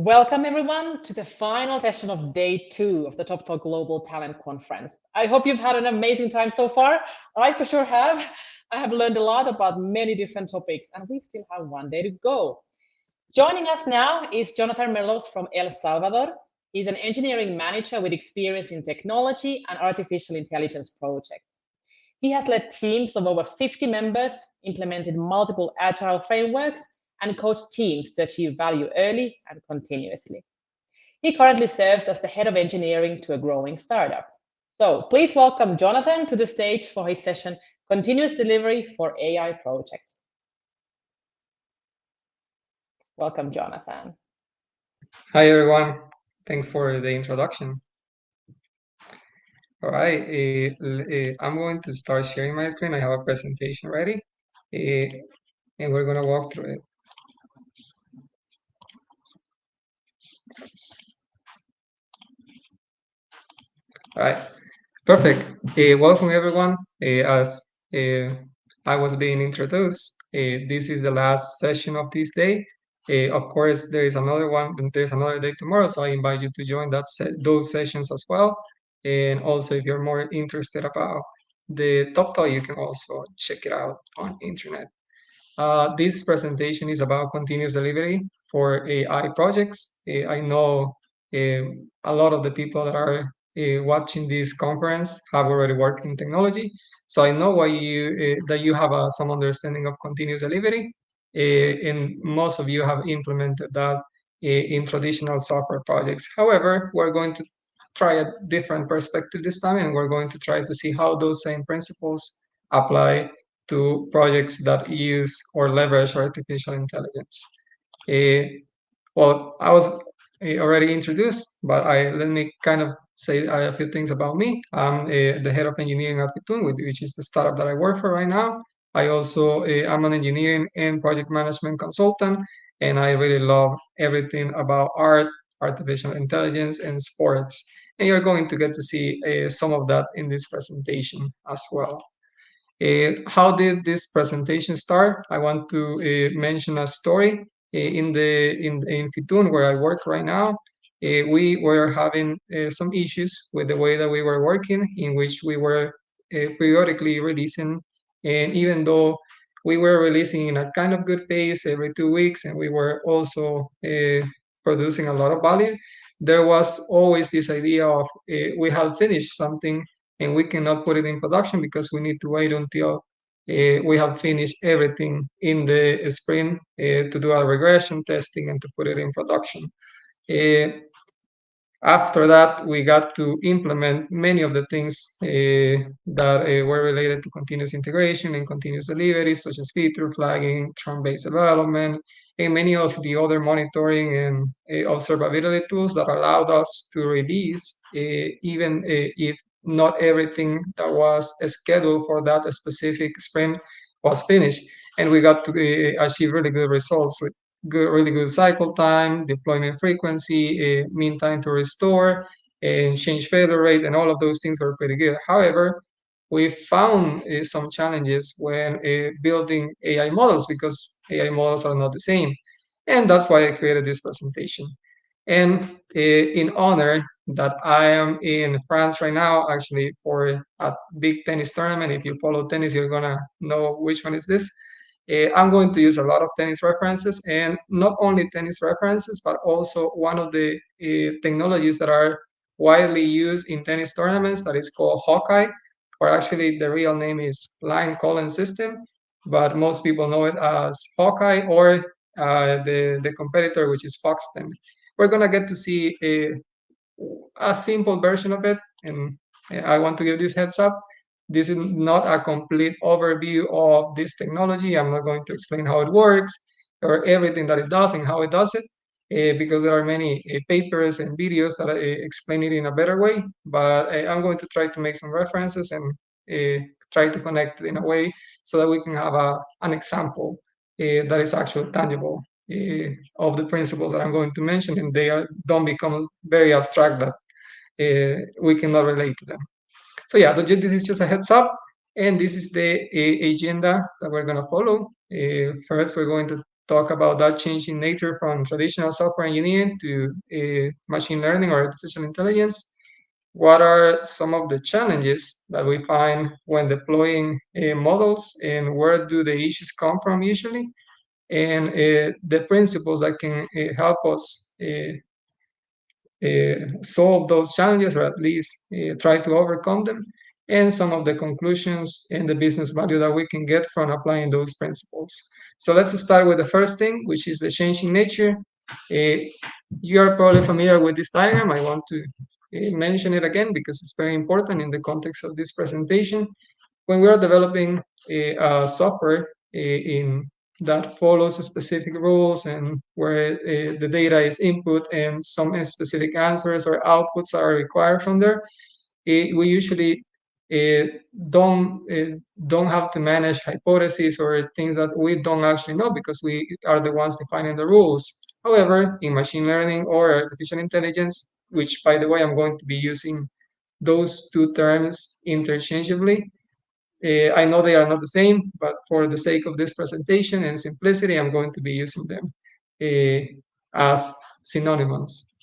Welcome, everyone, to the final session of day 2 of the Toptal Global Talent Conference. I hope you've had an amazing time so far. I for sure have. I have learned a lot about many different topics, and we still have one day to go. Joining us now is Jonathan Merlos from El Salvador. He's an engineering manager with experience in technology and artificial intelligence projects. He has led teams of over 50 members, implemented multiple agile frameworks, and coached teams to achieve value early and continuously. He currently serves as the head of engineering to a growing startup. So please welcome Jonathan to the stage for his session, Continuous Delivery for AI Projects. Welcome, Jonathan. Hi, everyone. Thanks for the introduction. All right, I'm going to start sharing my screen. I have a presentation ready, and we're going to walk through it. All right, perfect. Welcome, everyone. As I was being introduced, this is the last session of this day. Of course, there is another one. There's another day tomorrow, so I invite you to join those sessions as well. And also, if you're more interested about the Toptal, you can also check it out on internet. This presentation is about continuous delivery for AI projects. I know a lot of the people that are watching this conference have already worked in technology, so I know why that you have some understanding of continuous delivery, and most of you have implemented that in traditional software projects. However, we're going to try a different perspective this time, and we're going to try to see how those same principles apply to projects that use or leverage artificial intelligence. Well, I was already introduced, but let me kind of say a few things about me. I'm the head of engineering at Fitun, which is the startup that I work for right now. I also I'm an engineering and project management consultant, and I really love everything about art, artificial intelligence, and sports. And you're going to get to see some of that in this presentation as well. How did this presentation start? I want to mention a story. In Fitun, where I work right now, we were having some issues with the way that we were working, in which we were periodically releasing, and even though we were releasing in a kind of good pace every 2 weeks, and we were also producing a lot of value, there was always this idea of we have finished something and we cannot put it in production because we need to wait until we have finished everything in the sprint to do our regression testing and to put it in production. Uh, After that, we got to implement many of the things that were related to continuous integration and continuous delivery, such as feature flagging, trunk-based development, and many of the other monitoring and observability tools that allowed us to release, even if not everything that was scheduled for that specific sprint was finished. And we got to achieve really good results with really good cycle time, deployment frequency, mean time to restore, and change failure rate, and all of those things are pretty good. However, we found some challenges when building AI models because AI models are not the same. And that's why I created this presentation. And in honor that I am in France right now, actually for a big tennis tournament. If you follow tennis, you're gonna know which one is this. I'm going to use a lot of tennis references, and not only tennis references, but also one of the technologies that are widely used in tennis tournaments that is called Hawkeye, or actually the real name is Line Calling System, but most people know it as Hawkeye or the competitor, which is Foxten. We're gonna get to see a simple version of it, and I want to give this heads up. This is not a complete overview of this technology. I'm not going to explain how it works or everything that it does and how it does it, because there are many papers and videos that explain it in a better way. But I'm going to try to make some references and try to connect it in a way so that we can have an example that is actually tangible of the principles that I'm going to mention, and don't become very abstract that we cannot relate to them. So yeah, this is just a heads up, and this is the agenda that we're going to follow. First, we're going to talk about that change in nature from traditional software engineering to machine learning or artificial intelligence. What are some of the challenges that we find when deploying models, and where do the issues come from usually? And the principles that can help us solve those challenges, or at least try to overcome them, and some of the conclusions and the business value that we can get from applying those principles. So let's start with the first thing, which is the changing nature. Uh, you are probably familiar with this diagram. I want to mention it again because it's very important in the context of this presentation. When we are developing a software in that follows specific rules and where the data is input and some specific answers or outputs are required from there, we usually uh, don't uh, don't have to manage hypotheses or things that we don't actually know because we are the ones defining the rules. However, in machine learning or artificial intelligence, which by the way I'm going to be using those two terms interchangeably, I know they are not the same, but for the sake of this presentation and simplicity, I'm going to be using them as synonymous.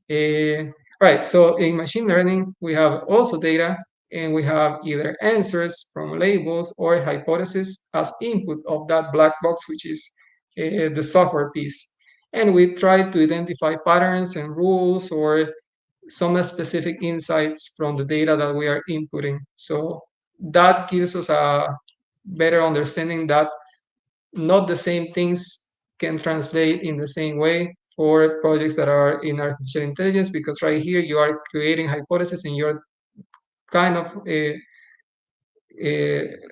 Uh, right, so in machine learning, we have also data, and we have either answers from labels or hypotheses as input of that black box, which is the software piece. And we try to identify patterns and rules or some specific insights from the data that we are inputting. So that gives us a better understanding that not the same things can translate in the same way for projects that are in artificial intelligence, because right here you are creating hypotheses and you're kind of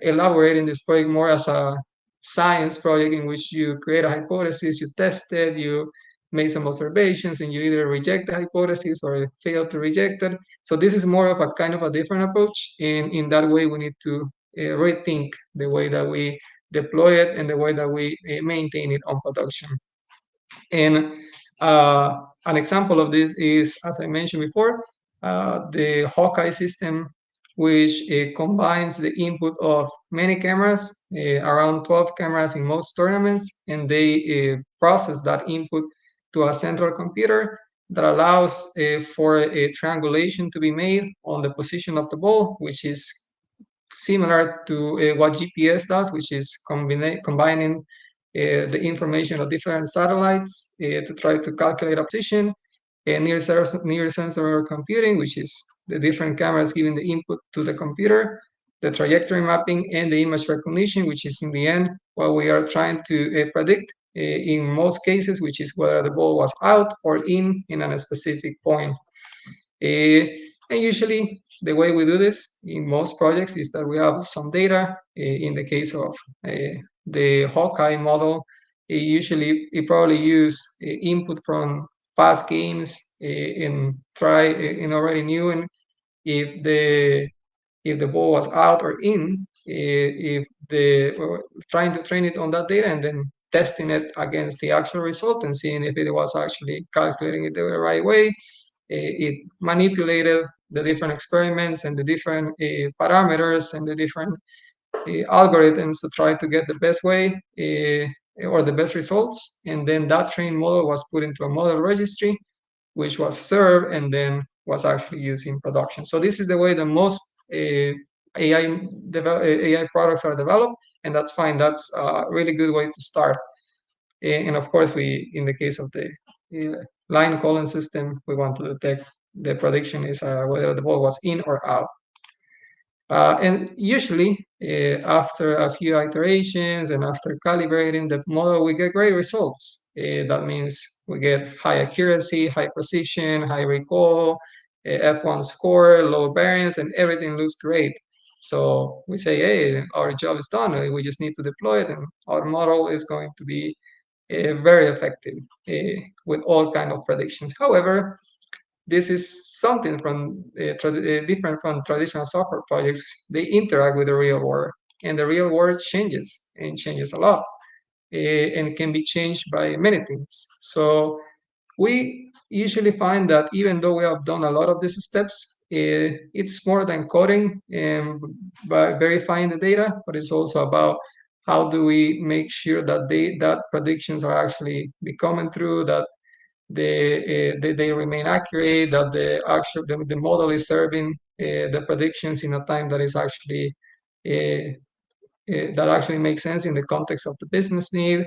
elaborating this project more as a science project in which you create a hypothesis, you test it, you make some observations, and you either reject the hypothesis or fail to reject it. So this is more of a kind of a different approach. And in that way, we need to rethink the way that we deploy it and the way that we maintain it on production. And an example of this is, as I mentioned before, the Hawkeye system, which combines the input of many cameras, around 12 cameras in most tournaments, and they process that input to a central computer that allows for a triangulation to be made on the position of the ball, which is similar to what GPS does, which is combining the information of different satellites to try to calculate a position. Near sensor computing, which is the different cameras giving the input to the computer, the trajectory mapping, and the image recognition, which is in the end what we are trying to predict in most cases, which is whether the ball was out or in a specific point. Uh, and usually, the way we do this in most projects is that we have some data. In the case of the Hawkeye model, it probably use input from past games and try and already knew and if the ball was out or in, if the trying to train it on that data and then testing it against the actual result and seeing if it was actually calculating it the right way. It manipulated the different experiments and the different parameters and the different algorithms to try to get the best way or the best results. And then that trained model was put into a model registry, which was served and then was actually used in production. So this is the way that most AI products are developed, and that's fine. That's a really good way to start. And of course, in the case of the line calling system, we want to detect the prediction is whether the ball was in or out. And usually, after a few iterations and after calibrating the model, we get great results. That means we get high accuracy, high precision, high recall, F1 score, low variance, and everything looks great. So we say, hey, our job is done. We just need to deploy it, and our model is going to be very effective with all kind of predictions. However, this is something different from traditional software projects. They interact with the real world, and the real world changes and changes a lot, and can be changed by many things. So we usually find that even though we have done a lot of these steps, it's more than coding and by verifying the data, but it's also about how do we make sure that that predictions are actually becoming true, that they remain accurate, that the model is serving the predictions in a time that is actually uh, that actually makes sense in the context of the business need,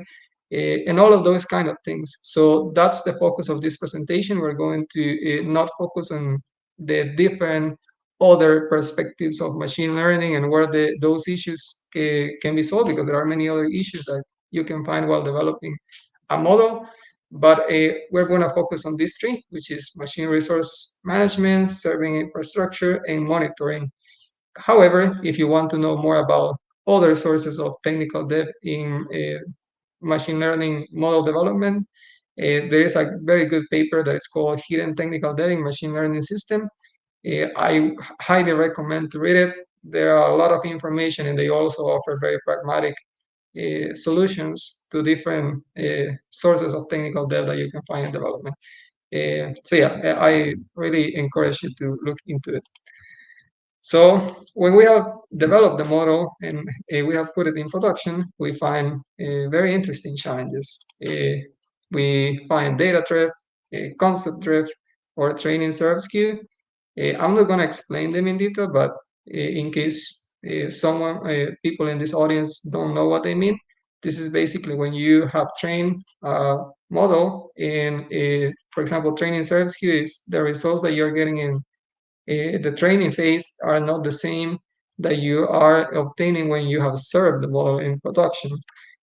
and all of those kind of things. So that's the focus of this presentation. We're going to not focus on the different other perspectives of machine learning and where those issues can be solved, because there are many other issues that you can find while developing a model. But we're going to focus on these three, which is machine resource management, serving infrastructure, and monitoring. However, if you want to know more about other sources of technical debt in machine learning model development, there is a very good paper that is called Hidden Technical Debt in Machine Learning System. I highly recommend to read it. There are a lot of information, and they also offer very pragmatic solutions to different sources of technical debt that you can find in development. So yeah, I really encourage you to look into it. So when we have developed the model and we have put it in production, we find very interesting challenges. We find data drift, concept drift, or training serve skew. I'm not going to explain them in detail, but in case people in this audience don't know what they mean, this is basically when you have trained a model in, for example, training serve skew is the results that you're getting in the training phase are not the same that you are obtaining when you have served the model in production.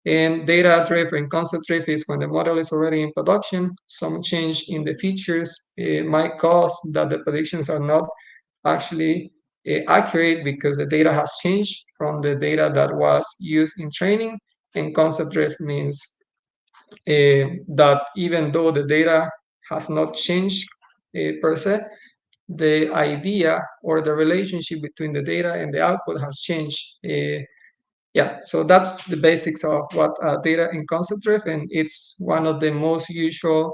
And data drift and concept drift is when the model is already in production, some change in the features might cause that the predictions are not actually accurate because the data has changed from the data that was used in training. And concept drift means that even though the data has not changed per se, the idea or the relationship between the data and the output has changed. Yeah, so that's the basics of what data in concept drift, and it's one of the most usual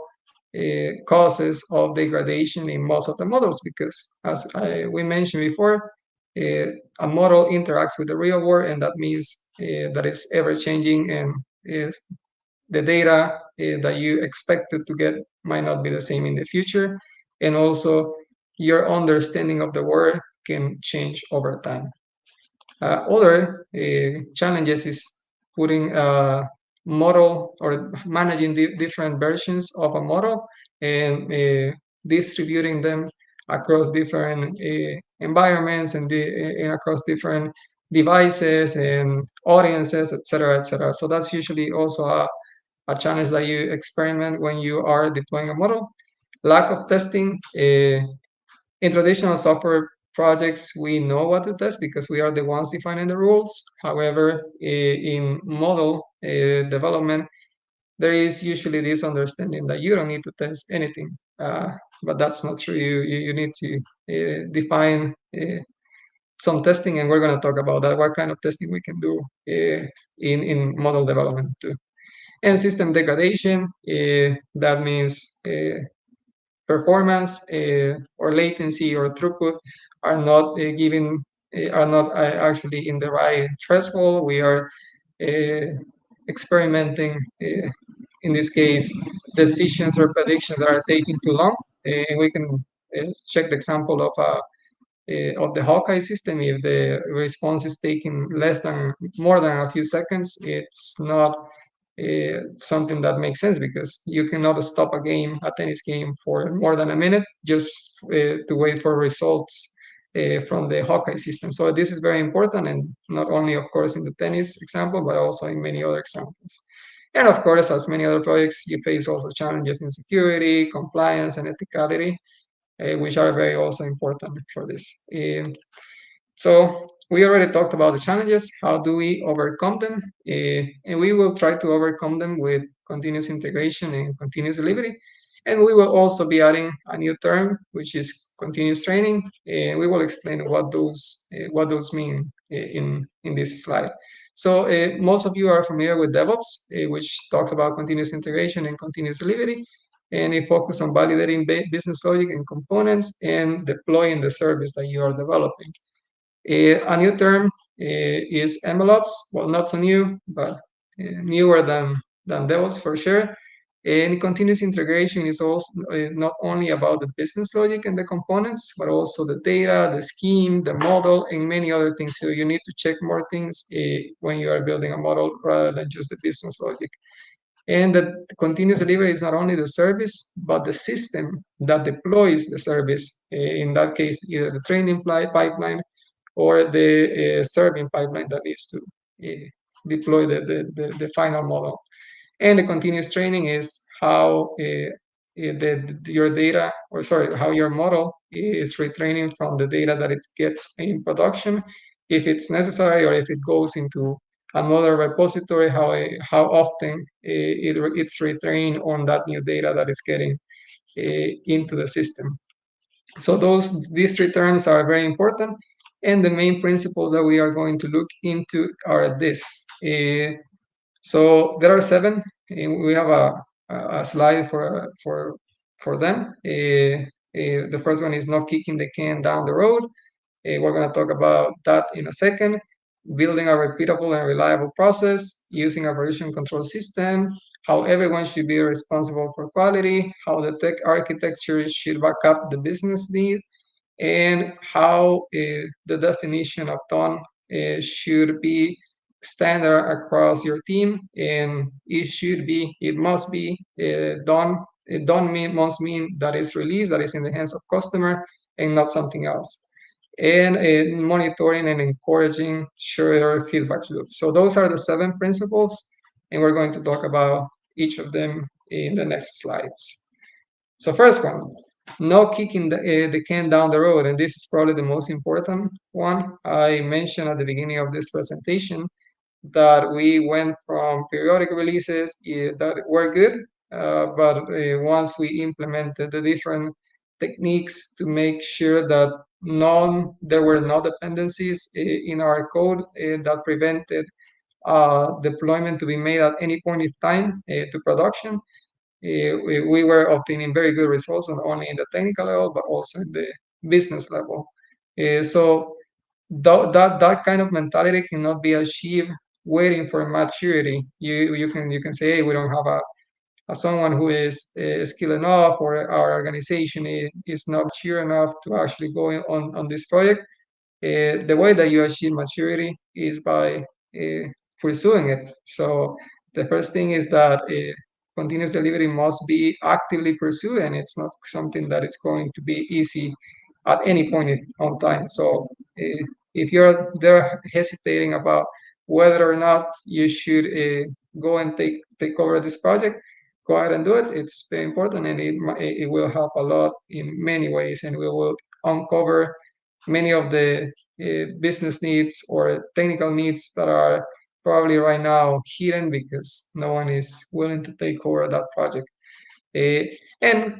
causes of degradation in most of the models because, as we mentioned before, uh, a model interacts with the real world, and that means that it's ever changing, and the data that you expected to get might not be the same in the future. And also, your understanding of the world can change over time. Other challenges is putting a model or managing different versions of a model and distributing them across different environments and across different devices and audiences, etc., etc. So that's usually also a challenge that you experiment when you are deploying a model. Lack of testing. In traditional software projects, we know what to test because we are the ones defining the rules. However, in model development, there is usually this understanding that you don't need to test anything. But that's not true. You need to define some testing, and we're going to talk about that, what kind of testing we can do in model development too. And system degradation, that means performance or latency or throughput are not actually in the right threshold. We are uh, experimenting in this case decisions or predictions that are taking too long. And we can check the example of the Hawkeye system. If the response is taking more than a few seconds, it's not something that makes sense because you cannot stop a tennis game for more than a minute just to wait for results from the Hawkeye system. So this is very important, and not only, of course, in the tennis example, but also in many other examples. And of course, as many other projects, you face also challenges in security, compliance, and ethicality, which are very also important for this. So we already talked about the challenges. How do we overcome them? And we will try to overcome them with continuous integration and continuous delivery. And we will also be adding a new term, which is continuous training. And we will explain what those mean in this slide. So most of you are familiar with DevOps, which talks about continuous integration and continuous delivery. And it focuses on validating business logic and components and deploying the service that you are developing. A new term is Merlos. Well, not so new, but newer than those for sure. And continuous integration is also not only about the business logic and the components, but also the data, the scheme, the model, and many other things. So you need to check more things when you are building a model rather than just the business logic. And the continuous delivery is not only the service, but the system that deploys the service. In that case, either the training pipeline or the serving pipeline that needs to deploy the final model. And the continuous training is how your data, or sorry, how your model is retraining from the data that it gets in production, if it's necessary, or if it goes into another repository, how often it's retrained on that new data that is getting into the system. So these three terms are very important, and the main principles that we are going to look into are this. So there are seven. We have a slide for them. The first one is not kicking the can down the road. We're going to talk about that in a second. Building a repeatable and reliable process, using a version control system, how everyone should be responsible for quality, how the tech architecture should back up the business need, and how the definition of done should be standard across your team, and it must be done. Must mean that is released, that is in the hands of customer, and not something else. And monitoring and encouraging shared feedback loops. So those are the seven principles, and we're going to talk about each of them in the next slides. So first one, no kicking the can down the road, and this is probably the most important one. I mentioned at the beginning of this presentation that we went from periodic releases that were good, but once we implemented the different techniques to make sure that there were no dependencies in our code that prevented deployment to be made at any point in time to production, we were obtaining very good results, not only in the technical level, but also in the business level. So that kind of mentality cannot be achieved waiting for maturity. You can say, hey, we don't have a someone who is skilled enough, or our organization is not mature enough to actually go on this project. The way that you achieve maturity is by pursuing it. So the first thing is that continuous delivery must be actively pursued, and it's not something that it's going to be easy at any point on time. So if you're there hesitating about whether or not you should go and take over this project, go ahead and do it. It's very important, and it will help a lot in many ways, and we will uncover many of the business needs or technical needs that are probably right now hidden because no one is willing to take over that project. Uh, and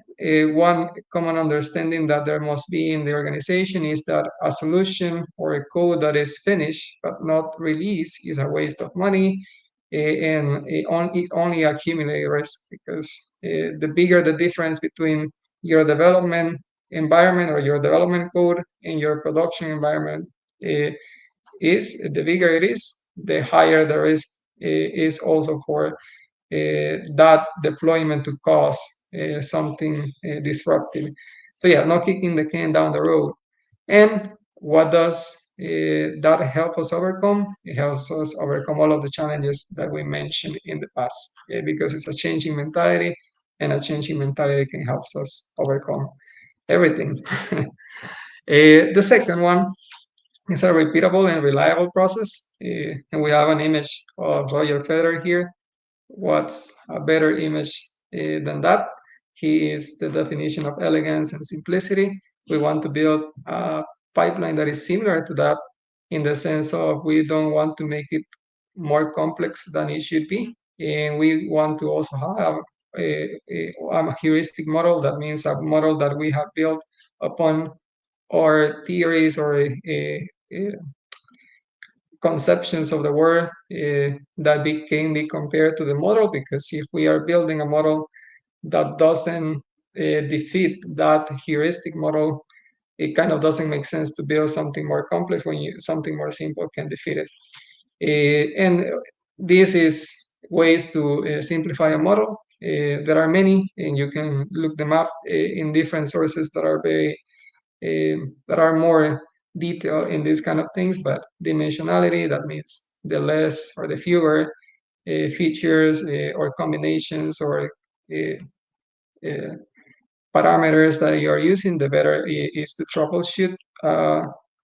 one common understanding that there must be in the organization is that a solution or a code that is finished but not released is a waste of money, and it only accumulates risk, because the bigger the difference between your development environment or your development code and your production environment uh, the bigger it is, the higher the risk is also for that deployment to cause something disruptive. So yeah, not kicking the can down the road. And what does that help us overcome? It helps us overcome all of the challenges that we mentioned in the past, because it's a changing mentality, and a changing mentality can help us overcome everything. The second one is a repeatable and reliable process, and we have an image of Roger Federer here. What's a better image than that? He is the definition of elegance and simplicity. We want to build a pipeline that is similar to that, in the sense of we don't want to make it more complex than it should be. And we want to also have a heuristic model. That means a model that we have built upon our theories or conceptions of the world that can be compared to the model, because if we are building a model that doesn't defeat that heuristic model, it kind of doesn't make sense to build something more complex when something more simple can defeat it. And this is ways to simplify a model. There are many, and you can look them up in different sources that are that are more detailed in these kind of things. But dimensionality, that means the less or the fewer features or combinations or uh, uh, parameters that you are using, the better is to troubleshoot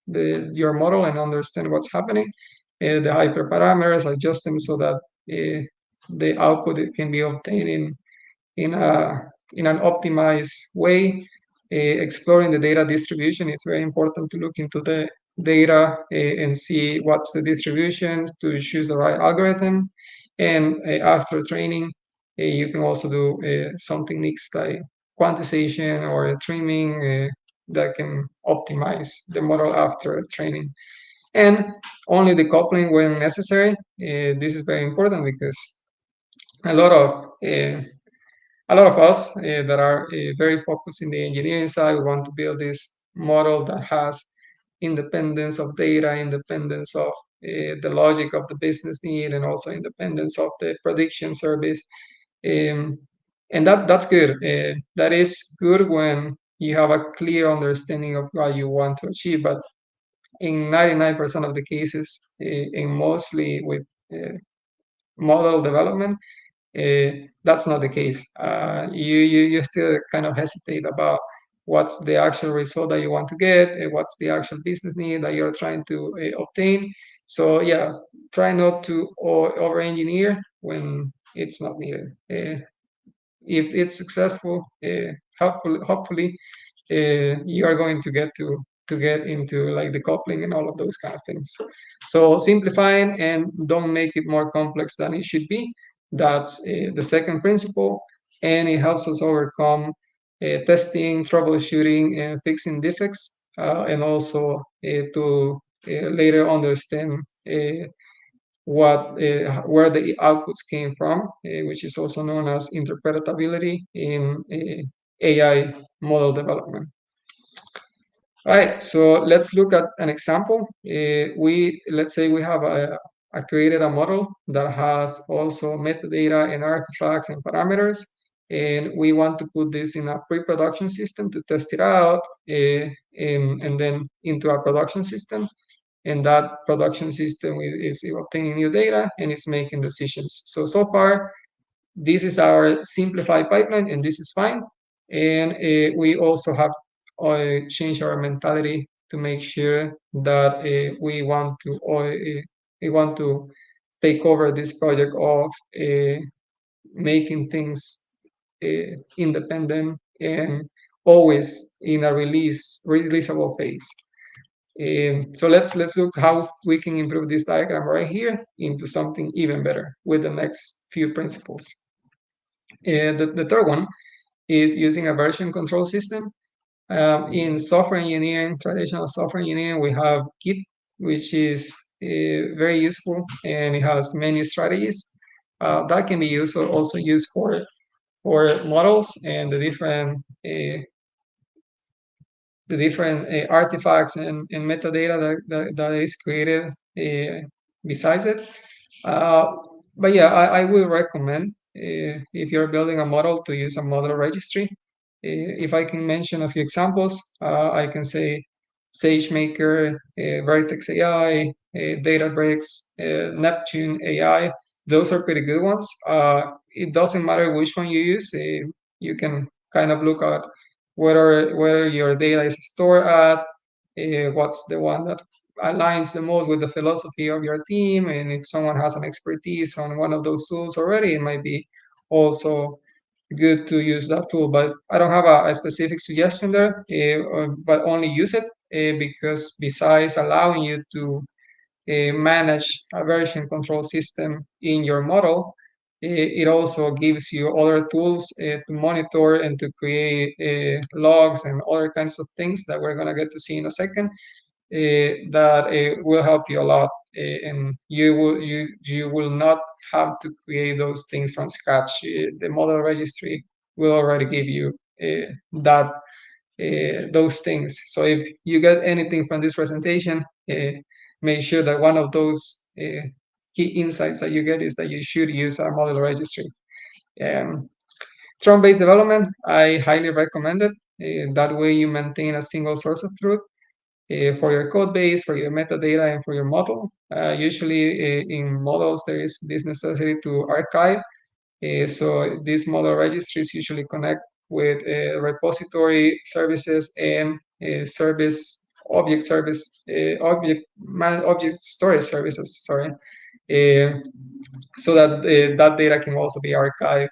your model and understand what's happening. The hyperparameters, adjust them so that the output can be obtained in a in an optimized way. Exploring the data distribution, it's very important to look into the data and see what's the distribution to choose the right algorithm. And after training, you can also do some techniques like quantization or trimming that can optimize the model after training. And only decoupling when necessary. This is very important because a lot of uh, a lot of us that are very focused in the engineering side, we want to build this model that has independence of data, independence of the logic of the business need, and also independence of the prediction service. Um, and that's good. That is good when you have a clear understanding of what you want to achieve. But in 99% of the cases, and mostly with model development, that's not the case. You still kind of hesitate about what's the actual result that you want to get, what's the actual business need that you're trying to obtain. So yeah, try not to over engineer when it's not needed. If it's successful, hopefully you are going to get into like the coupling and all of those kind of things. So simplifying and don't make it more complex than it should be. That's the second principle, and it helps us overcome testing, troubleshooting, and fixing defects, and also to later understand where the outputs came from, which is also known as interpretability in AI model development. All right, so let's look at an example. Let's say we have created a model that has also metadata and artifacts and parameters, and we want to put this in a pre-production system to test it out, and then into a production system. And that production system is obtaining new data and it's making decisions. So far, this is our simplified pipeline, and this is fine. And we also have changed our mentality to make sure that we want to take over this project of making things independent and always in a releasable phase. So let's look how we can improve this diagram right here into something even better with the next few principles. The third one is using a version control system. In software engineering, traditional software engineering, we have Git, which is very useful, and it has many strategies that can be also used for models and the different artifacts and metadata that is created besides it. Uh, but yeah, I will recommend if you're building a model to use a model registry. If I can mention a few examples, I can say SageMaker, Vertex AI, Databricks, Neptune AI. Those are pretty good ones. It doesn't matter which one you use. You can kind of look at whether your data is stored at, what's the one that aligns the most with the philosophy of your team, and if someone has an expertise on one of those tools already, it might be also good to use that tool. But I don't have a specific suggestion there, but only use it because besides allowing you to manage a version control system in your model, it also gives you other tools to monitor and to create logs and other kinds of things that we're going to get to see in a second, that will help you a lot. And you will not have to create those things from scratch. The model registry will already give you that those things. So if you get anything from this presentation, make sure that one of those key insights that you get is that you should use a model registry. Um, Tron-based development, I highly recommend it. That way you maintain a single source of truth for your code base, for your metadata, and for your model. Usually in models, there is this necessity to archive. So these model registries usually connect with repository services and object storage services. Sorry, uh, so that that data can also be archived,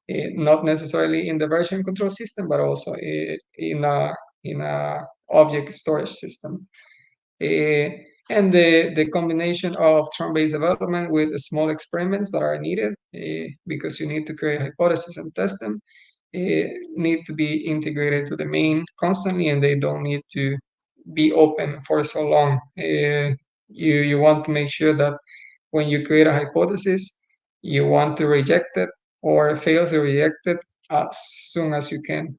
not necessarily in the version control system, but also in a object storage system. Uh, and the combination of Tron-based development with small experiments that are needed, because you need to create hypotheses and test them, need to be integrated to the main constantly, and they don't need to be open for so long. You want to make sure that when you create a hypothesis, you want to reject it or fail to reject it as soon as you can.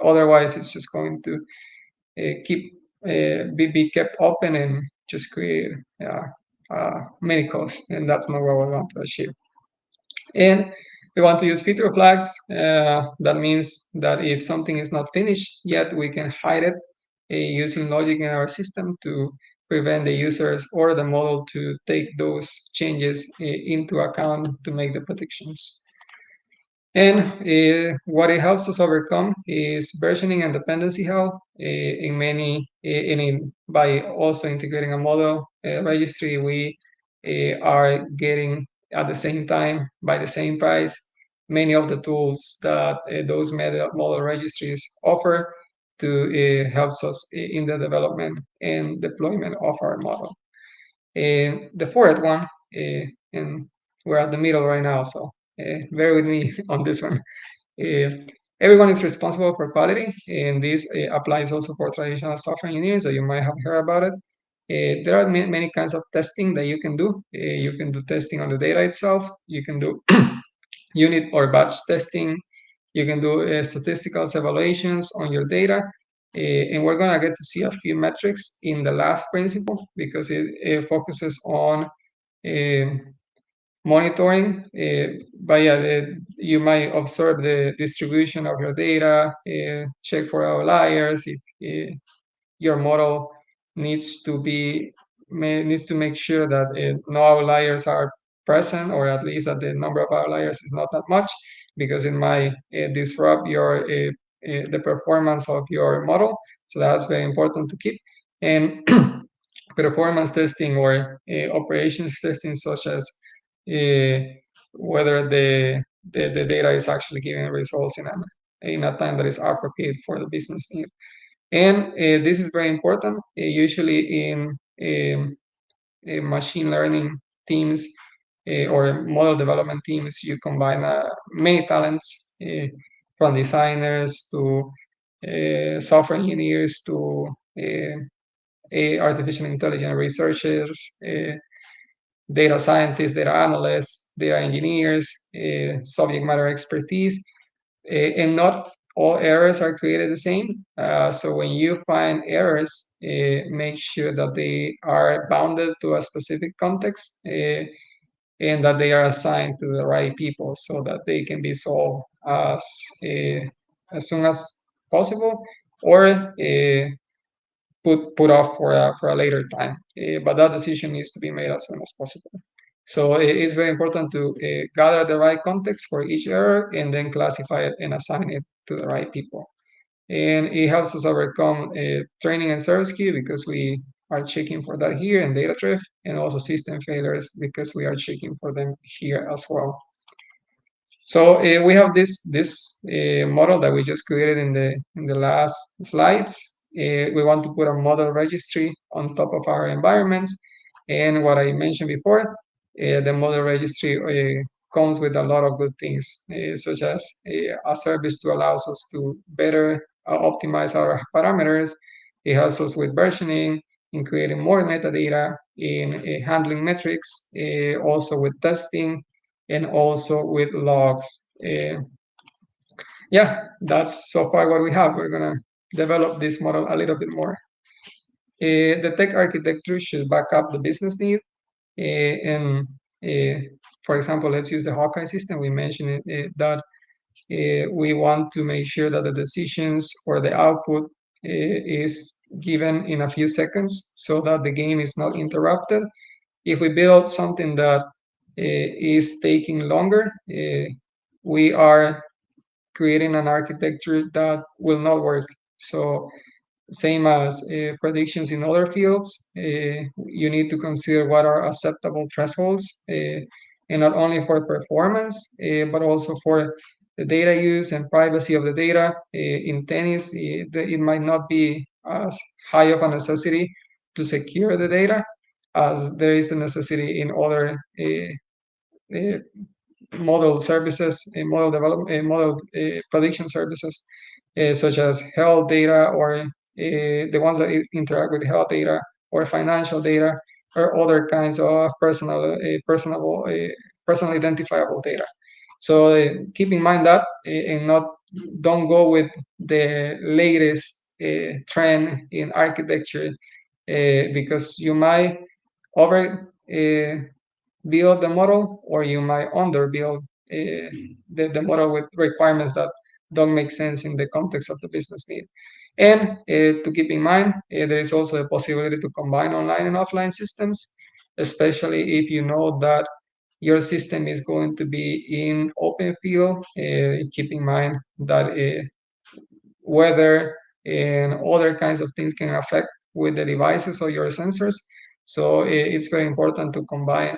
Otherwise, it's just going to keep be kept open and just create many costs, and that's not what we want to achieve. And we want to use feature flags. That means that if something is not finished yet, we can hide it using logic in our system to prevent the users or the model to take those changes into account to make the predictions. And what it helps us overcome is versioning and dependency hell in many, by also integrating a model registry, we are getting at the same time, by the same price, many of the tools that those model registries offer to helps us in the development and deployment of our model. The fourth one, and we're at the middle right now, so bear with me on this one. Uh, Everyone is responsible for quality, and this applies also for traditional software engineering, so you might have heard about it. There are many kinds of testing that you can do. You can do testing on the data itself. You can do unit or batch testing. You can do statistical evaluations on your data. And we're going to get to see a few metrics in the last principle because it focuses on um, monitoring. But yeah, you might observe the distribution of your data, check for outliers. If your model needs to be needs to make sure that no outliers are present, or at least that the number of outliers is not that much, because it might disrupt your the performance of your model. So that's very important to keep. And performance testing or operations testing, such as uh, whether the data is actually giving results in a time that is appropriate for the business need. And this is very important. Usually in machine learning teams or model development teams, you combine many talents, from designers to software engineers to artificial intelligence researchers, data scientists, data analysts, data engineers, subject matter expertise, and not all errors are created the same. So when you find errors, make sure that they are bounded to a specific context, and that they are assigned to the right people so that they can be solved uh, as soon as possible, or put off for a later time. But that decision needs to be made as soon as possible. So it is very important to gather the right context for each error and then classify it and assign it to the right people. And it helps us overcome training and service queue because we are checking for that here in data drift, and also system failures because we are checking for them here as well. So we have this model that we just created in the last slides. We want to put a model registry on top of our environments, and what I mentioned before, the model registry comes with a lot of good things, such as a service to allows us to better optimize our parameters. It helps us with versioning, in creating more metadata, in handling metrics, also with testing, and also with logs. Yeah, that's so far what we have. We're gonna develop this model a little bit more. The tech architecture should back up the business need. And for example, let's use the Hawkeye system. We mentioned that we want to make sure that the decisions or the output is given in a few seconds so that the game is not interrupted. If we build something that is taking longer, we are creating an architecture that will not work. So same as predictions in other fields, you need to consider what are acceptable thresholds, and not only for performance, but also for the data use and privacy of the data. In tennis, it might not be as high of a necessity to secure the data as there is a necessity in other uh, model services, model development, model prediction services, such as health data or the ones that interact with health data or financial data or other kinds of personal identifiable data. So keep in mind that and not don't go with the latest trend in architecture because you might over build the model or you might underbuild the model with requirements that don't make sense in the context of the business need. And to keep in mind, there is also a possibility to combine online and offline systems, especially if you know that your system is going to be in open field. Keep in mind that weather and other kinds of things can affect with the devices or your sensors. So it's very important to combine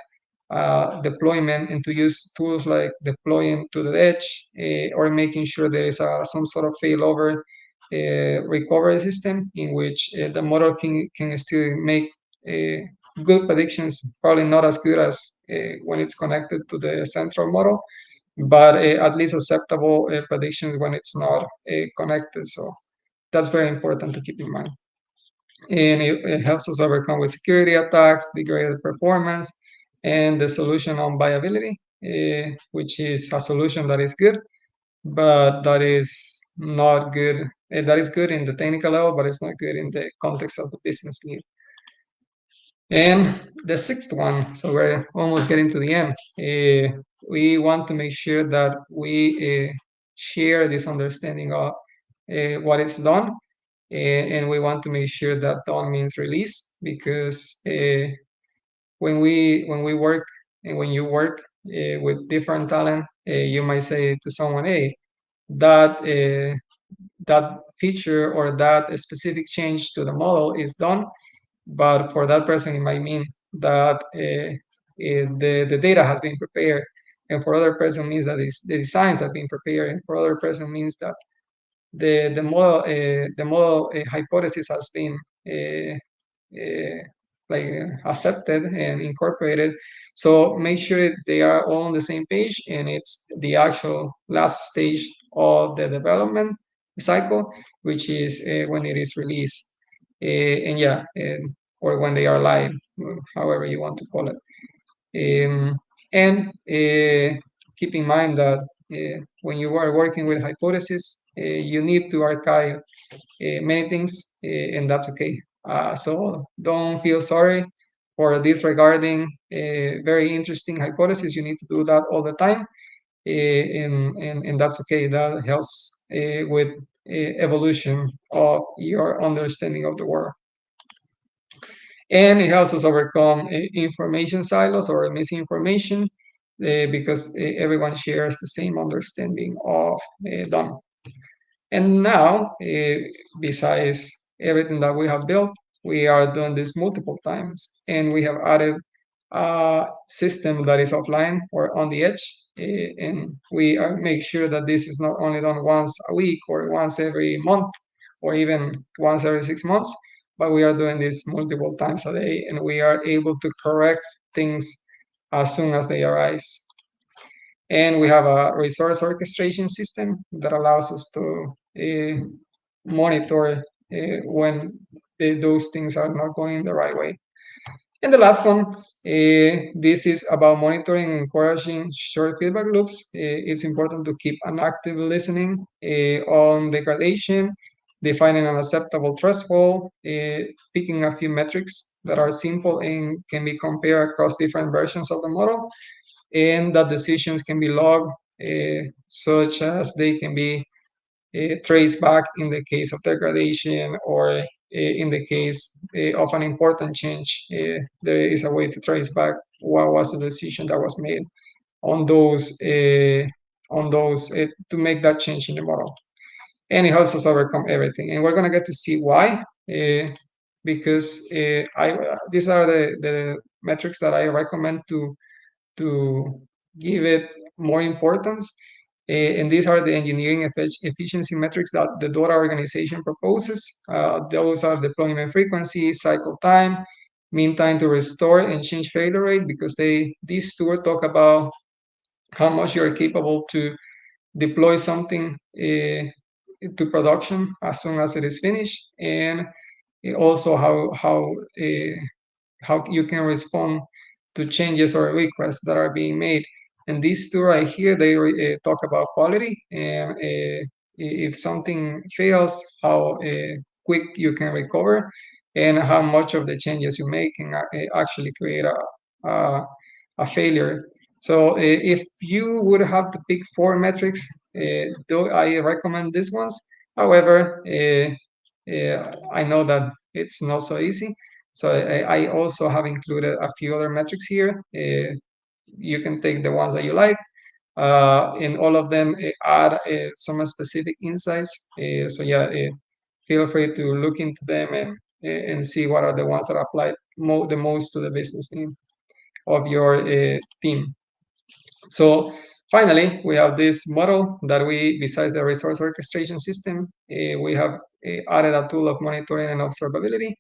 deployment and to use tools like deploying to the edge or making sure there is some sort of failover recovery system in which the model can still make good predictions, probably not as good as when it's connected to the central model, but at least acceptable predictions when it's not connected. So that's very important to keep in mind. And it helps us overcome with security attacks, degraded performance, and the solution on viability, which is a solution that is good, but that is not good. That is good in the technical level, but it's not good in the context of the business need. And the sixth one, so we're almost getting to the end. We want to make sure that we share this understanding of what is done, and we want to make sure that done means release because when we work and when you work with different talent, you might say to someone, "Hey, that that feature or that specific change to the model is done." But for that person, it might mean that the data has been prepared, and for other person means that the designs have been prepared, and for other person means that the model hypothesis has been uh, uh, accepted and incorporated. So make sure they are all on the same page, and it's the actual last stage of the development cycle, which is when it is released, and yeah, or when they are live, however you want to call it. And keep in mind that when you are working with hypothesis, you need to archive many things, and that's okay. So don't feel sorry for disregarding a very interesting hypothesis. You need to do that all the time, and that's okay. That helps with evolution of your understanding of the world. And it helps us overcome information silos or misinformation because everyone shares the same understanding of them. And now, besides everything that we have built, we are doing this multiple times, and we have added a system that is offline or on the edge, and we make sure that this is not only done once a week or once every month or even once every 6 months, but we are doing this multiple times a day, and we are able to correct things as soon as they arise. And we have a resource orchestration system that allows us to monitor when those things are not going the right way. And the last one, this is about monitoring and encouraging short feedback loops. It's important to keep an active listening on degradation defining an acceptable threshold, picking a few metrics that are simple and can be compared across different versions of the model, and that decisions can be logged, such as they can be traced back in the case of degradation, or in the case of an important change. There is a way to trace back what was the decision that was made on those to make that change in the model, and it helps us overcome everything. And we're gonna get to see why, because I these are the metrics that I recommend to give it more importance. And these are the engineering efficiency metrics that the DORA organization proposes. Those are deployment frequency, cycle time, mean time to restore, and change failure rate, because these two talk about how much you're capable to deploy something to production as soon as it is finished, and also how you can respond to changes or requests that are being made. And these two right here, they talk about quality, and if something fails, how quick you can recover, and how much of the changes you make can actually create a failure. So if you would have to pick four metrics, though I recommend these ones. However, I know that it's not so easy. So I also have included a few other metrics here. You can take the ones that you like, and all of them add some specific insights. So yeah, feel free to look into them and see what are the ones that apply the most to the business need of your team. So finally, we have this model that besides the resource orchestration system, we have added a tool of monitoring and observability.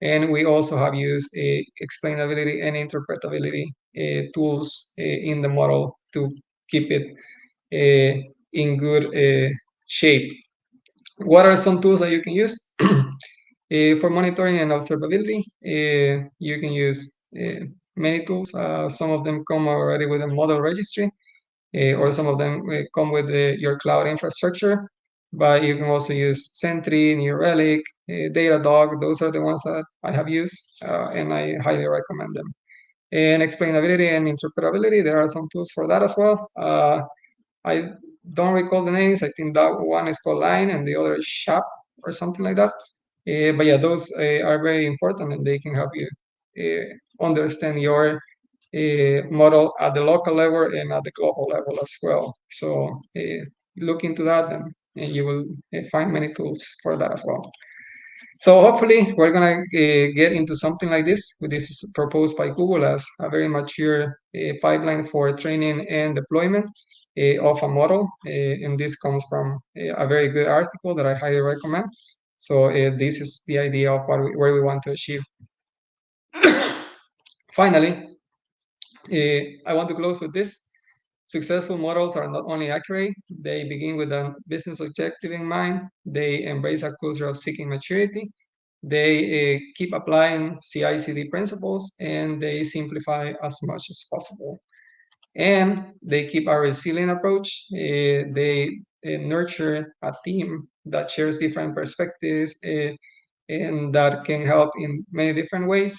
And we also have used explainability and interpretability tools in the model to keep it in good shape. What are some tools that you can use? For monitoring and observability, you can use many tools. Some of them come already with a model registry, or some of them come with your cloud infrastructure. But you can also use Sentry, New Relic, Datadog. Those are the ones that I have used, and I highly recommend them. And explainability and interpretability, there are some tools for that as well. I don't recall the names. I think that one is called Line and the other is Shap or something like that. But yeah, those are very important, and they can help you understand your model at the local level and at the global level as well. So look into that, and you will find many tools for that as well. So hopefully we're gonna get into something like this. This is proposed by Google as a very mature pipeline for training and deployment of a model, and this comes from a very good article that I highly recommend. So this is the idea of where we want to achieve. Finally, I want to close with this. Successful models are not only accurate, they begin with a business objective in mind. They embrace a culture of seeking maturity. They keep applying CI/CD principles, and they simplify as much as possible. And they keep a resilient approach. They nurture a team that shares different perspectives, and that can help in many different ways.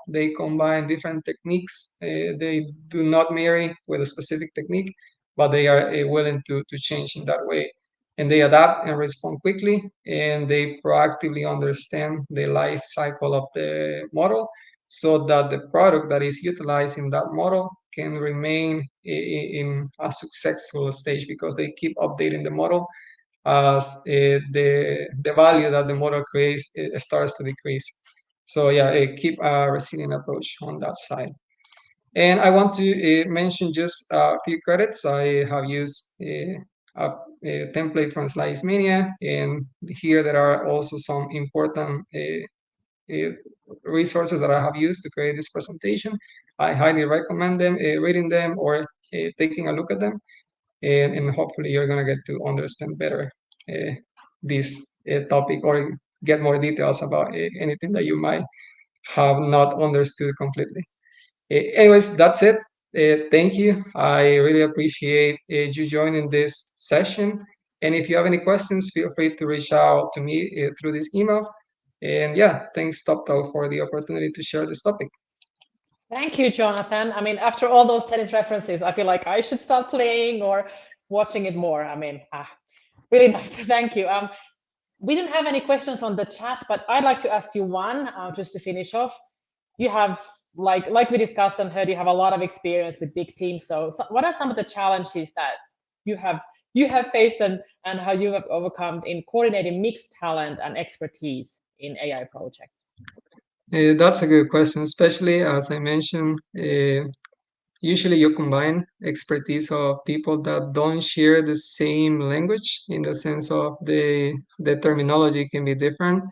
They combine different techniques. They do not marry with a specific technique, but they are willing to change in that way. And they adapt and respond quickly, and they proactively understand the life cycle of the model, so that the product that is utilized in that model can remain in a successful stage, because they keep updating the model as the value that the model creates starts to decrease. So yeah, keep a resilient approach on that side. And I want to mention just a few credits. I have used a template from Slice Mania, and here there are also some important uh, resources that I have used to create this presentation. I highly recommend them, reading them or taking a look at them, and hopefully you're gonna get to understand better uh, this topic, or get more details about anything that you might have not understood completely. Anyways, that's it. Thank you. I really appreciate you joining this session. And if you have any questions, feel free to reach out to me through this email. And yeah, thanks, Toptal, for the opportunity to share this topic. Thank you, Jonathan. I mean, after all those tennis references, I feel like I should start playing or watching it more. I mean, really nice. Thank you. We didn't have any questions on the chat, but I'd like to ask you one just to finish off. You have, like we discussed and heard, you have a lot of experience with big teams. So what are some of the challenges that you have you have faced and how you have overcome in coordinating mixed talent and expertise in AI projects? That's a good question, especially as I mentioned. Usually, you combine expertise of people that don't share the same language in the sense of the terminology can be different.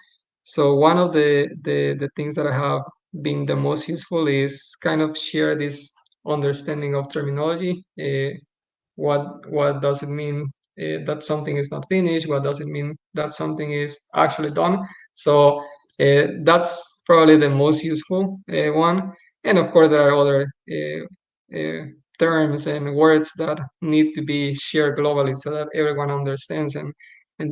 So one of the things that I have been the most useful is kind of share this understanding of terminology. What does it mean that something is not finished? What does it mean that something is actually done? So that's probably the most useful one. And of course, there are other terms and words that need to be shared globally so that everyone understands and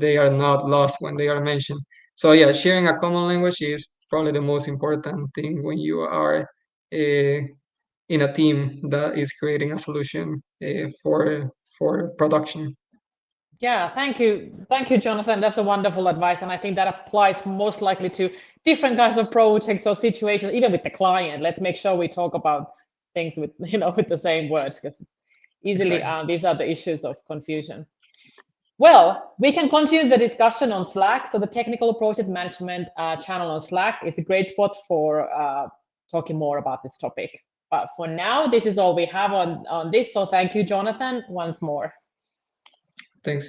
they are not lost when they are mentioned. So yeah, sharing a common language is probably the most important thing when you are in a team that is creating a solution for production. Yeah, thank you, Jonathan. That's a wonderful advice, and I think that applies most likely to different kinds of projects or situations, even with the client. Let's make sure we talk about things with with the same words, because easily Exactly. these are the issues of confusion. Well, we can continue the discussion on Slack. So the technical project management channel on Slack is a great spot for talking more about this topic. But for now, this is all we have on this. So thank you, Jonathan, once more. Thanks.